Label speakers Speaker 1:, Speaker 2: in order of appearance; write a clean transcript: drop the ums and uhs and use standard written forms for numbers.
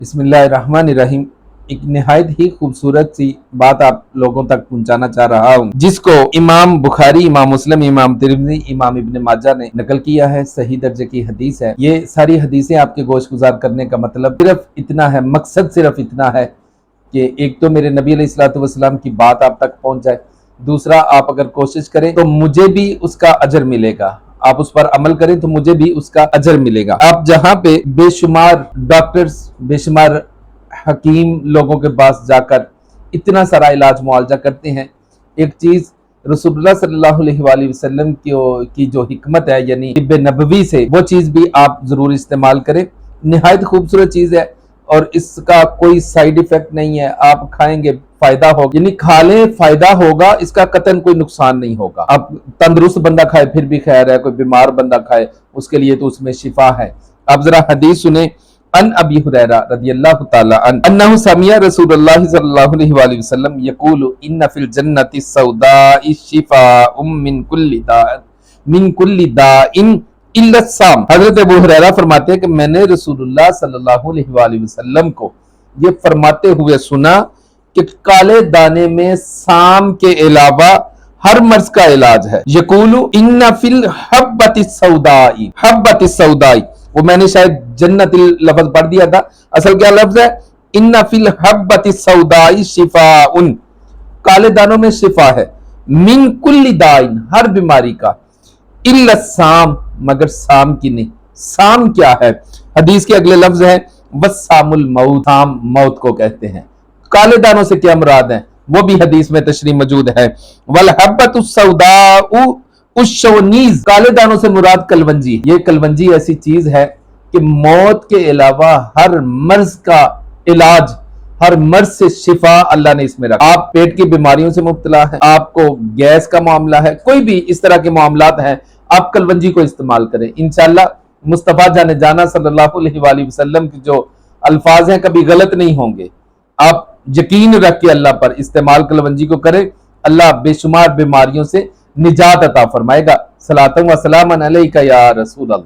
Speaker 1: بسم اللہ الرحمن الرحیم۔ ایک نہایت ہی خوبصورت سی بات آپ لوگوں تک پہنچانا چاہ رہا ہوں، جس کو امام بخاری، امام مسلم، امام ترمذی، امام ابن ماجہ نے نقل کیا ہے۔ صحیح درجے کی حدیث ہے۔ یہ ساری حدیثیں آپ کے گوش گزار کرنے کا مطلب صرف اتنا ہے، مقصد صرف اتنا ہے کہ ایک تو میرے نبی علیہ الصلوۃ والسلام کی بات آپ تک پہنچ جائے، دوسرا آپ اگر کوشش کریں تو مجھے بھی اس کا اجر ملے گا، آپ اس پر عمل کریں تو مجھے بھی اس کا اجر ملے گا۔ آپ جہاں پہ بے شمار ڈاکٹرز، بے شمار حکیم لوگوں کے پاس جا کر اتنا سارا علاج معالجہ کرتے ہیں، ایک چیز رسول اللہ صلی اللہ علیہ وآلہ وسلم کی جو حکمت ہے، یعنی طب نبوی سے، وہ چیز بھی آپ ضرور استعمال کریں۔ نہایت خوبصورت چیز ہے اور اس کا کوئی سائیڈ ایفیکٹ نہیں ہے، آپ کھائیں گے فائدہ ہوگا، یعنی کھا لیں فائدہ ہوگا، اس کا قطعاً کوئی نقصان نہیں ہوگا۔ اب تندرست بندہ کھائے پھر بھی خیر ہے، کوئی بیمار بندہ کھائے اس کے لیے تو اس میں شفا ہے۔ اب ذرا حدیث سنیں۔ ان ابی ہریرہ رضی اللہ تعالی عنہ انہ سمع رسول اللہ صلی اللہ علیہ وآلہ وسلم یقول ان فی الجنة السوداء شفاء من کل داء الا السام۔ حضرت ابو ہریرہ فرماتے ہیں کہ میں نے رسول اللہ صلی اللہ علیہ وآلہ وسلم کو یہ فرماتے ہوئے سنا کہ کالے دانے میں سام کے علاوہ ہر مرض کا علاج ہے۔ یقول ان فی الحبۃ السوداء، حبۃ السوداء، وہ میں نے شاید جنت لفظ پڑھ دیا تھا، اصل کیا لفظ ہے؟ ان فی الحبۃ السوداء شفاء، کالے دانوں میں شفا ہے، من کل داء، ہر بیماری کا، الا السام، مگر سام کی نہیں۔ سام کیا ہے؟ حدیث کے اگلے لفظ ہیں وسام الموت، سام موت کو کہتے ہیں۔ کالے دانوں سے کیا مراد ہیں وہ بھی حدیث میں تشریح موجود ہے۔ والحبۃ السوداء الشونیز، کالے دانوں سے مراد کلونجی۔ یہ کلونجی ایسی چیز ہے کہ موت کے علاوہ ہر مرض کا علاج، ہر مرض سے شفا اللہ نے اس میں رکھا۔ آپ پیٹ کی بیماریوں سے مبتلا ہیں، آپ کو گیس کا معاملہ ہے، کوئی بھی اس طرح کے معاملات ہیں، آپ کلونجی کو استعمال کریں، انشاءاللہ مصطفیٰ جانے جانا صلی اللہ علیہ وآلہ وسلم کی جو الفاظ ہیں کبھی غلط نہیں ہوں گے۔ آپ یقین رکھ کے اللہ پر استعمال کلونجی کو کریں، اللہ بے شمار بیماریوں سے نجات عطا فرمائے گا۔ صلاۃ و سلام علیک یا رسول اللہ۔